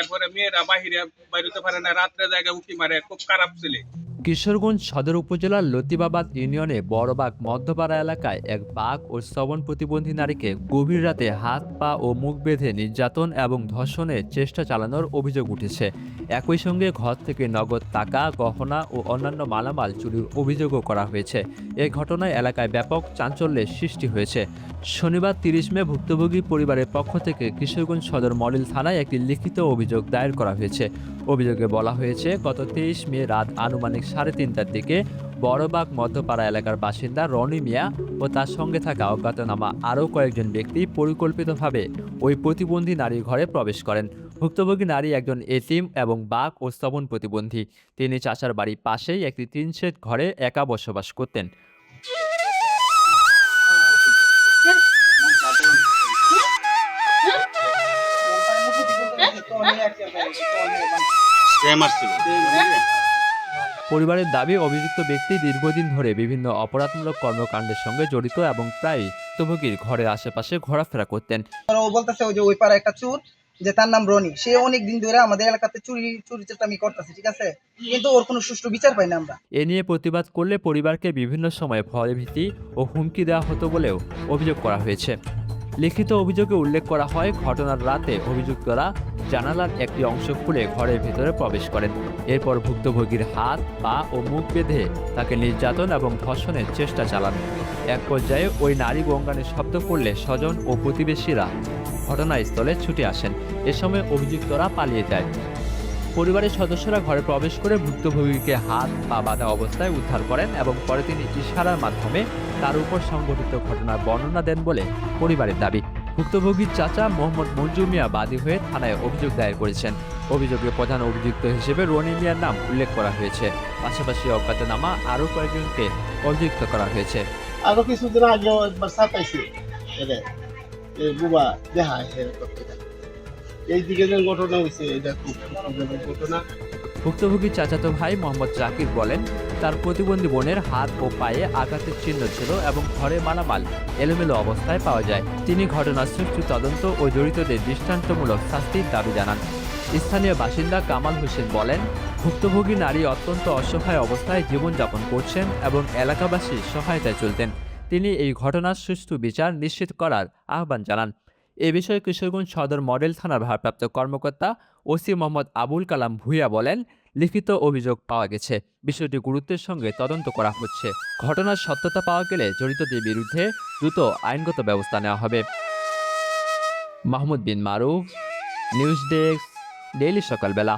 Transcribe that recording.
তারপরে মেয়েরা বাহিরে বাইরতে পারে না, রাত্রে জায়গায় উঁকি মারে, খুব খারাপ ছেলে। কিশোরগঞ্জ সদর উপজেলার লতিবাবাদ ইউনিয়নে বড়বাগ মধ্যপাড়া এলাকায় এক বাঘ ও শ্রবণ প্রতিবন্ধী নারীকে গভীর রাতে হাত পা ও মুখ বেঁধে নির্যাতন এবং ধর্ষণের চেষ্টা চালানোর অভিযোগ উঠেছে। একই সঙ্গে ঘর থেকে নগদ টাকা, গহনা ও অন্যান্য মালামাল চুরির অভিযোগও করা হয়েছে। এই ঘটনায় এলাকায় ব্যাপক চাঞ্চল্যের সৃষ্টি হয়েছে। শনিবার ৩০ মে ভুক্তভোগী পরিবারের পক্ষ থেকে কিশোরগঞ্জ সদর মডেল থানায় একটি লিখিত অভিযোগ দায়ের করা হয়েছে। অভিযোগে বলা হয়েছে, গত ২৩ মে রাত আনুমানিক ৩:৩০টার দিকে বড়বাগ মধ্যপাড়া এলাকার বাসিন্দা রনি মিয়া ও তার সঙ্গে থাকা অজ্ঞাতনামা আরও কয়েকজন ব্যক্তি পরিকল্পিতভাবে ওই প্রতিবন্ধী নারীর ঘরে প্রবেশ করেন। ভুক্তভোগী নারী একজন এতিম এবং বাঘ ও শ্রবণ প্রতিবন্ধী। তিনি চাচার বাড়ির পাশেই একটি টিন শেড ঘরে একা বসবাস করতেন। পরিবারের দাবি, অভিযুক্ত ব্যক্তি দীর্ঘদিন ধরে বিভিন্ন অপরাধমূলক কর্মকাণ্ডের সঙ্গে জড়িত এবং প্রায়ই ভুক্তভোগীর ঘরের আশেপাশে ঘোরাফেরা করতেন। ও বলতেছে ওই যে ওই পাড়া একটা চোর, যে তার নাম রনি, সে অনেক দিন ধরে আমাদের এলাকাতে চুরি চুরি চেষ্টামি করতেছে, ঠিক আছে, কিন্তু ওর কোনো সুষ্ঠু বিচার পাই না আমরা। এ নিয়ে প্রতিবাদ করলে পরিবারকে বিভিন্ন সময় ভয়ভীতি ও হুমকি দেওয়া হতো বলেও অভিযোগ করা হয়েছে। লিখিত অভিযোগে উল্লেখ করা হয়, ঘটনার রাতে অভিযুক্তরা জানালার একটি অংশ খুলে ঘরের ভেতরে প্রবেশ করেন। এরপর ভুক্তভোগীর হাত পা ও মুখ বেঁধে তাকে নির্যাতন এবং ধর্ষণের চেষ্টা চালান। এক পর্যায়ে ওই নারী গঙ্গানের শব্দ করলে স্বজন ও প্রতিবেশীরা ঘটনাস্থলে ছুটে আসেন। এ সময় অভিযুক্তরা পালিয়ে যায়। পরিবারের সদস্যরা ঘরে প্রবেশ করে ভুক্তভোগীকে হাত পা বাঁধা অবস্থায় উদ্ধার করেন এবং পরে তিনি ইশারার মাধ্যমে তার উপর সংঘটিত ঘটনার বর্ণনা দেন বলে পরিবারের দাবি। ভুক্তভোগীর চাচা মোহাম্মদ মঞ্জু মিয়া বাদী হয়ে থানায় অভিযোগ দায়ের করেছেন। অভিযোগে প্রধান অভিযুক্ত হিসেবে রনি মিয়ার নাম উল্লেখ করা হয়েছে। পাশাপাশি অজ্ঞাতনামা আরও কয়েকজনকে অভিযুক্ত করা হয়েছে। আরো কিছুদিন আগেও একবার ছাপাইছি বুবা দেখা এই দিকে যে ঘটনা হয়েছে, এটা খুব ঘটনা। ভুক্তভোগীর চাচাতো ভাই মোহাম্মদ জাকির বলেন, তার প্রতিবন্ধী বোনের হাত ও পায়ে আঘাতের চিহ্ন ছিল এবং ঘরে মালামাল এলোমেলো অবস্থায় পাওয়া যায়। তিনি ঘটনার সুষ্ঠু তদন্ত ও জড়িতদের দৃষ্টান্তমূলক শাস্তির দাবি জানান। স্থানীয় বাসিন্দা কামাল হোসেন বলেন, ভুক্তভোগী নারী অত্যন্ত অসহায় অবস্থায় জীবনযাপন করছেন এবং এলাকাবাসী সহায়তায় চলতেন। তিনি এই ঘটনার সুষ্ঠু বিচার নিশ্চিত করার আহ্বান জানান। এ বিষয়ে কিশোরগঞ্জ সদর মডেল থানার ভারপ্রাপ্ত কর্মকর্তা ওসি মোহাম্মদ আবুল কালাম ভূঁইয়া বলেন, লিখিত অভিযোগ পাওয়া গেছে, বিষয়টি গুরুত্বের সঙ্গে তদন্ত করা হচ্ছে। ঘটনার সত্যতা পাওয়া গেলে জড়িতদের বিরুদ্ধে দ্রুত আইনগত ব্যবস্থা নেওয়া হবে। মাহমুদ বিন মারুফ, নিউজ ডেস্ক, ডেইলি সকালবেলা।